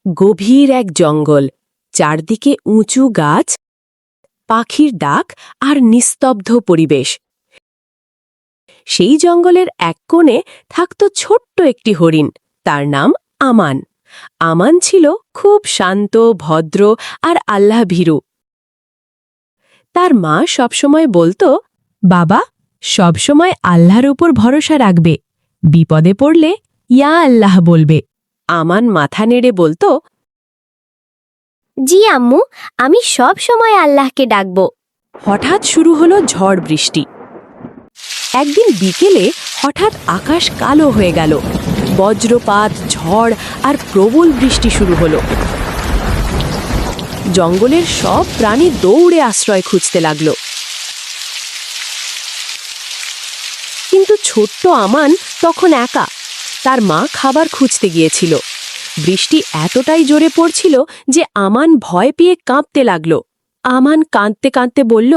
গভীর এক জঙ্গল, চারদিকে উঁচু গাছ, পাখির ডাক আর নিস্তব্ধ পরিবেশ। সেই জঙ্গলের এক কোণে থাকত ছোট্ট একটি হরিণ, তার নাম আমান। আমান ছিল খুব শান্ত, ভদ্র আর আল্লাহ ভীরু। তার মা সবসময় বলতো, বাবা, সবসময় আল্লাহর উপর ভরসা রাখবে, বিপদে পড়লে ইয়া আল্লাহ বলবে। আমান মাথা নেড়ে বলতো, জি আম্মু, আমি সব সময় আল্লাহকে ডাকব। হঠাৎ শুরু হলো ঝড় বৃষ্টি। একদিন বিকেলে হঠাৎ আকাশ কালো হয়ে গেল, বজ্রপাত, ঝড় আর প্রবল বৃষ্টি শুরু হলো। জঙ্গলের সব প্রাণী দৌড়ে আশ্রয় খুঁজতে লাগলো, কিন্তু ছোট্ট আমান তখন একা। তার মা খাবার খুঁজতে গিয়েছিল। বৃষ্টি এতটাই জোরে পড়ছিল যে আমান ভয় পেয়ে কাঁপতে লাগল। আমান কাঁদতে কাঁদতে বলল,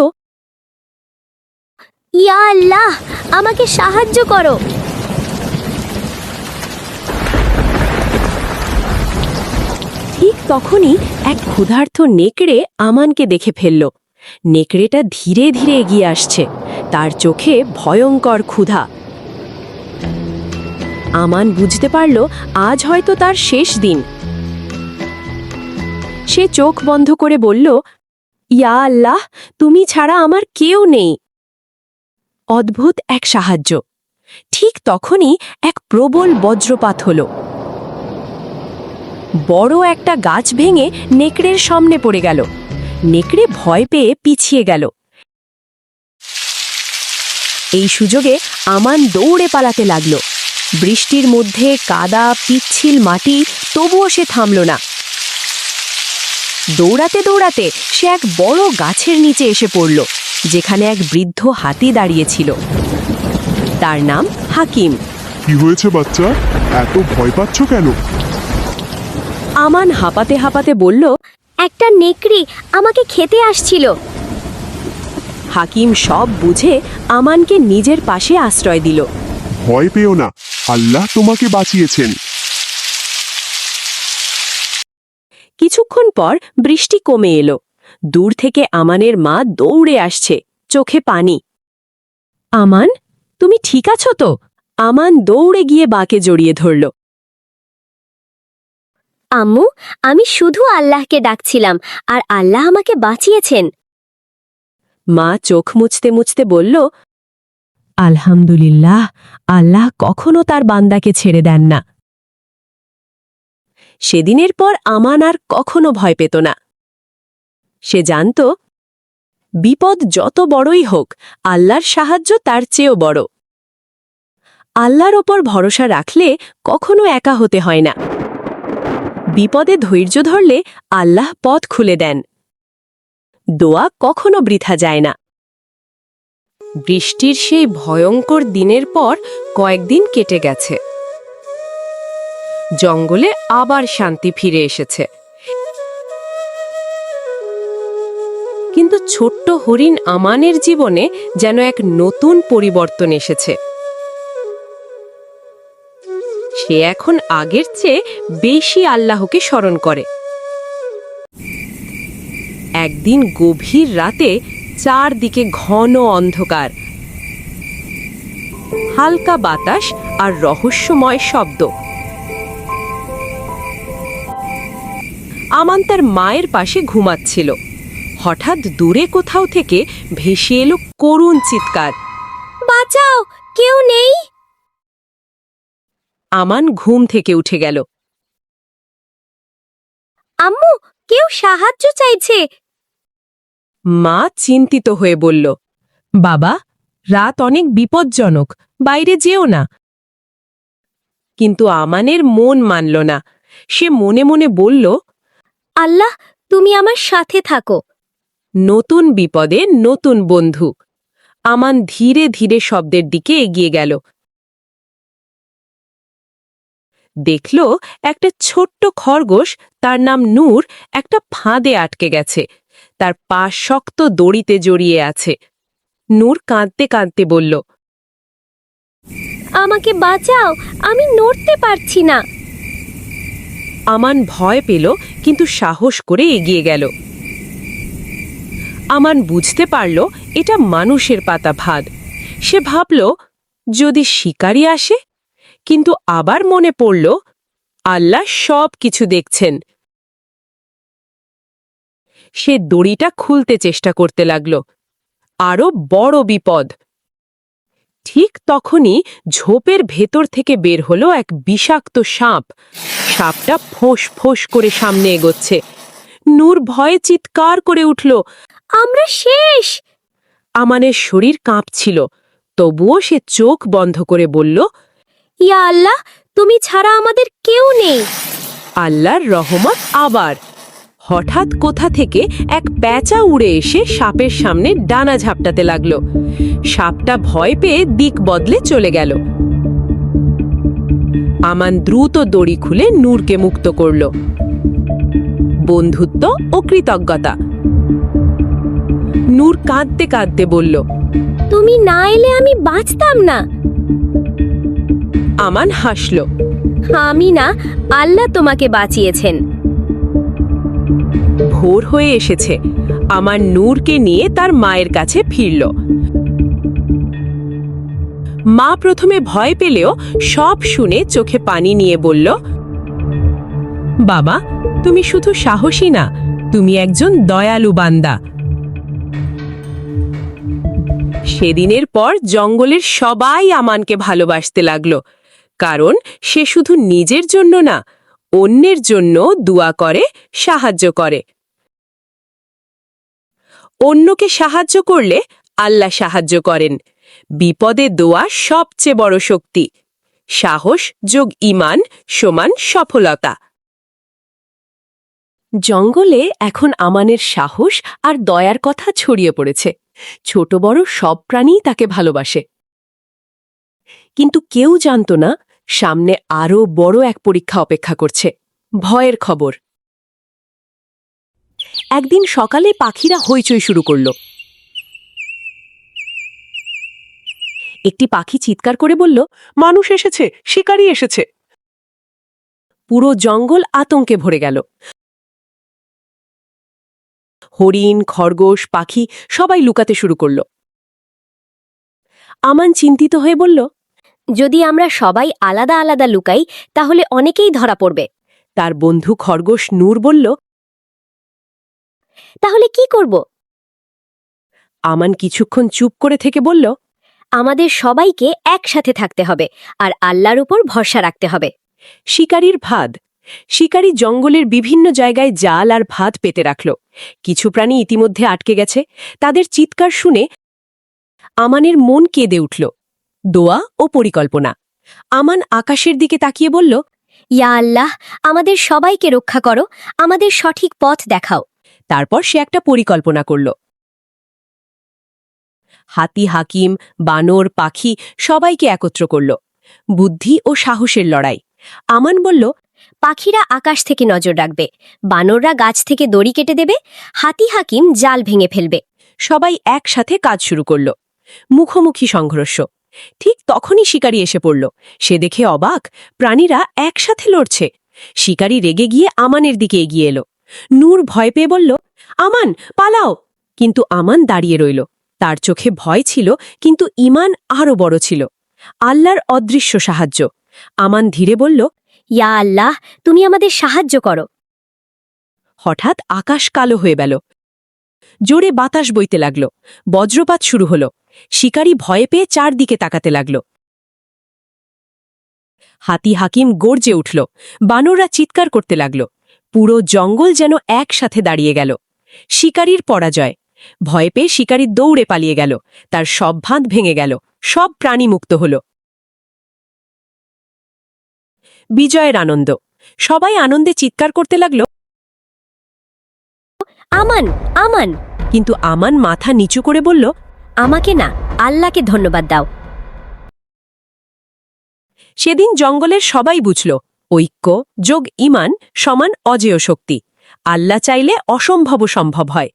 ইয়া আল্লাহ, আমাকে সাহায্য করো। ঠিক তখনই এক ক্ষুধার্ত নেকড়ে আমানকে দেখে ফেলল। নেকড়েটা ধীরে ধীরে এগিয়ে আসছে, তার চোখে ভয়ঙ্কর ক্ষুধা। আমান বুঝতে পারল আজ হয়তো তার শেষ দিন। সে চোখ বন্ধ করে বলল, ইয়া আল্লাহ, তুমি ছাড়া আমার কেউ নেই। অদ্ভুত এক সাহায্য। ঠিক তখনই এক প্রবল বজ্রপাত হল। বড় একটা গাছ ভেঙে নেকড়ের সামনে পড়ে গেল। নেকড়ে ভয় পেয়ে পিছিয়ে গেল। এই সুযোগে আমান দৌড়ে পালাতে লাগল। বৃষ্টির মধ্যে কাদা, পিচ্ছিল মাটি, তবুও সে থামল না। দৌড়াতে দৌড়াতে সে এক বড় গাছের নিচে এসে পড়ল, যেখানে এক বৃদ্ধ হাতি দাঁড়িয়েছিল। তার নাম হাকিম। কি হয়েছে বাচ্চা, এত ভয় পাচ্ছ কেন? আমান হাঁপাতে হাঁপাতে বলল, একটা নেকড়ে আমাকে খেতে আসছিল। হাকিম সব বুঝে আমানকে নিজের পাশে আশ্রয় দিল। ভয় পেও না, আল্লাহ তোমাকে বাঁচিয়েছেন। কিছুক্ষণ পর বৃষ্টি কমে এলো। দূর থেকে আমানের মা দৌড়ে আসছে, চোখে পানি। আমান, তুমি ঠিক আছো তো? আমান দৌড়ে গিয়ে বাঁকে জড়িয়ে ধরল। আম্মু, আমি শুধু আল্লাহকে ডাকছিলাম আর আল্লাহ আমাকে বাঁচিয়েছেন। মা চোখ মুছতে মুছতে বলল, আলহামদুলিল্লাহ, আল্লাহ কখনো তার বান্দাকে ছেড়ে দেন না। সেদিনের পর আমান আর কখনো ভয় পেত না। সে জানত, বিপদ যত বড়ই হোক, আল্লাহর সাহায্য তার চেয়েও বড়। আল্লাহর ওপর ভরসা রাখলে কখনো একা হতে হয় না। বিপদে ধৈর্য ধরলে আল্লাহ পথ খুলে দেন। দোয়া কখনো বৃথা যায় না। বৃষ্টির সেই ভয়ঙ্কর দিনের পর কয়েকদিন কেটে গেছে। জঙ্গলে আবার শান্তি ফিরে এসেছে। কিন্তু ছোট্ট হরিণ আমানের জীবনে যেন এক নতুন পরিবর্তন এসেছে। সে এখন আগের চেয়ে বেশি আল্লাহকে স্মরণ করে। একদিন গভীর রাতে চারদিকে ঘন অন্ধকার, হালকা বাতাস আর রহস্যময় শব্দ। আমান তার মায়ের পাশে ঘুমাচ্ছিল। হঠাৎ দূরে কোথাও থেকে ভেসে এলো করুণ চিৎকার, বাঁচাও, কেউ নেই। আমান ঘুম থেকে উঠে গেল। আম্মু, কেউ সাহায্য চাইছে। মা চিন্তিত হয়ে বলল, বাবা, রাত অনেক বিপজ্জনক, বাইরে যেও না। কিন্তু আমানের মন মানল না। সে মনে মনে বলল, আল্লাহ, তুমি আমার সাথে থাকো। নতুন বিপদে নতুন বন্ধু। আমান ধীরে ধীরে শব্দের দিকে এগিয়ে গেল। দেখল একটা ছোট্ট খরগোশ, তার নাম নূর, একটা ফাঁদে আটকে গেছে। তার পা শক্ত দড়িতে জড়িয়ে আছে। নূর কাঁদতে কাঁদতে বলল, আমাকে বাঁচাও, আমি নড়তে পারছি না। আমান ভয় পেল, কিন্তু সাহস করে এগিয়ে গেল। আমান বুঝতে পারল এটা মানুষের পাতা ফাঁদ। সে ভাবল যদি শিকারী আসে, কিন্তু আবার মনে পড়ল আল্লাহ সব কিছু দেখছেন। সে দড়িটা খুলতে চেষ্টা করতে লাগল। আরো বড় বিপদ! ঠিক তখনই ঝোপের ভেতর থেকে বের হলো এক বিষাক্ত সাপ। সাপটা ফোঁস ফোঁস করে সামনে এগোচ্ছে। নূর ভয়ে চিৎকার করে উঠল। আমরা শেষ! আমানের শরীর কাঁপছিল, তবুও সে চোখ বন্ধ করে বলল, ইয়া আল্লাহ, তুমি ছাড়া আমাদের কেউ নেই। আল্লাহর রহমত আবার। হঠাৎ কোথা থেকে এক প্যাঁচা উড়ে এসে সাপের সামনে ডানা ঝাপটাতে লাগল। সাপটা ভয় পেয়ে দিক বদলে চলে গেল। আমান দ্রুত দড়ি খুলে নূরকে মুক্ত করল। বন্ধুত্ব ও কৃতজ্ঞতা। নূর কাঁদতে কাঁদতে বলল, তুমি না এলে আমি বাঁচতাম না। আমান হাসল। আমি না, আল্লাহ তোমাকে বাঁচিয়েছেন। ভোর হয়ে এসেছে। আমার নূরকে নিয়ে তার মায়ের কাছে ফিরল। মা প্রথমে ভয় পেলেও সব শুনে চোখে পানি নিয়ে বলল, বাবা, তুমি শুধু সাহসী না, তুমি একজন দয়ালু বান্দা। সেদিনের পর জঙ্গলের সবাই আমানকে ভালোবাসতে লাগলো, কারণ সে শুধু নিজের জন্য না, অন্যের জন্য দোয়া করে, সাহায্য করে। অন্যকে সাহায্য করলে আল্লাহ সাহায্য করেন। বিপদে দোয়া সবচেয়ে বড় শক্তি। সাহস যোগ ঈমান সমান সফলতা। জঙ্গলে এখন আমানের সাহস আর দয়ার কথা ছড়িয়ে পড়েছে। ছোট বড় সব প্রাণীই তাকে ভালোবাসে। কিন্তু কেউ জানত না সামনে আরও বড় এক পরীক্ষা অপেক্ষা করছে। ভয়ের খবর। একদিন সকালে পাখিরা হইচই শুরু করল। একটি পাখি চিৎকার করে বলল, মানুষ এসেছে, শিকারী এসেছে। পুরো জঙ্গল আতঙ্কে ভরে গেল। হরিণ, খরগোশ, পাখি সবাই লুকাতে শুরু করল। আমান চিন্তিত হয়ে বলল, যদি আমরা সবাই আলাদা আলাদা লুকাই, তাহলে অনেকেই ধরা পড়বে। তার বন্ধু খরগোশ নূর বলল, তাহলে কি করব? আমান কিছুক্ষণ চুপ করে থেকে বলল, আমাদের সবাইকে একসাথে থাকতে হবে আর আল্লাহর উপর ভরসা রাখতে হবে। শিকারীর ফাঁদ। শিকারী জঙ্গলের বিভিন্ন জায়গায় জাল আর ফাঁদ পেতে রাখল। কিছু প্রাণী ইতিমধ্যে আটকে গেছে। তাদের চিৎকার শুনে আমানের মন কেঁদে উঠল। দোয়া ও পরিকল্পনা। আমান আকাশের দিকে তাকিয়ে বলল, ইয়া আল্লাহ, আমাদের সবাইকে রক্ষা করো, আমাদের সঠিক পথ দেখাও। তারপর সে একটা পরিকল্পনা করল। হাতি, হাকিম, বানর, পাখি সবাইকে একত্র করল। বুদ্ধি ও সাহসের লড়াই। আমান বলল, পাখিরা আকাশ থেকে নজর রাখবে, বানররা গাছ থেকে দড়ি কেটে দেবে, হাতি হাকিম জাল ভেঙে ফেলবে। সবাই একসাথে কাজ শুরু করল। মুখোমুখি সংঘর্ষ। ঠিক তখনই শিকারী এসে পড়ল। সে দেখে অবাক, প্রাণীরা একসাথে লড়ছে। শিকারী রেগে গিয়ে আমানের দিকে এগিয়ে এলো। নূর ভয় পেয়ে বলল, আমান, পালাও! কিন্তু আমান দাঁড়িয়ে রইল। তার চোখে ভয় ছিল, কিন্তু ঈমান আরও বড় ছিল। আল্লাহর অদৃশ্য সাহায্য। আমান ধীরে বলল, ইয়া আল্লাহ, তুমি আমাদের সাহায্য করো। হঠাৎ আকাশ কালো হয়ে গেল। জোরে বাতাস বইতে লাগল। বজ্রপাত শুরু হল। শিকারী ভয়ে পেয়ে চারদিকে তাকাতে লাগল। হাতি হাকিম গর্জে উঠল। বানররা চিৎকার করতে লাগল। পুরো জঙ্গল যেন একসাথে দাঁড়িয়ে গেল। শিকারীর পরাজয়। ভয়ে পেয়ে শিকারী দৌড়ে পালিয়ে গেল। তার সব ফাঁদ ভেঙে গেল। সব প্রাণী মুক্ত হল। বিজয়ের আনন্দ। সবাই আনন্দে চিৎকার করতে লাগল। আমান, আমান! কিন্তু আমান মাথা নিচু করে বলল, আমাকে না, আল্লাহকে ধন্যবাদ দাও। সেদিন জঙ্গলের সবাই বুঝল, ঐক্য যোগ ঈমান সমান অজেয় শক্তি। আল্লাহ চাইলে অসম্ভব সম্ভব হয়।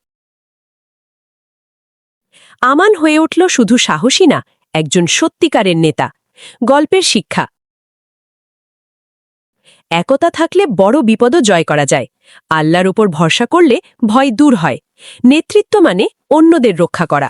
আমান হয়ে উঠল শুধু সাহসী না, একজন সত্যিকারের নেতা। গল্পের শিক্ষা। একতা থাকলে বড় বিপদও জয় করা যায়। আল্লাহর উপর ভরসা করলে ভয় দূর হয়। নেতৃত্ব মানে অন্যদের রক্ষা করা।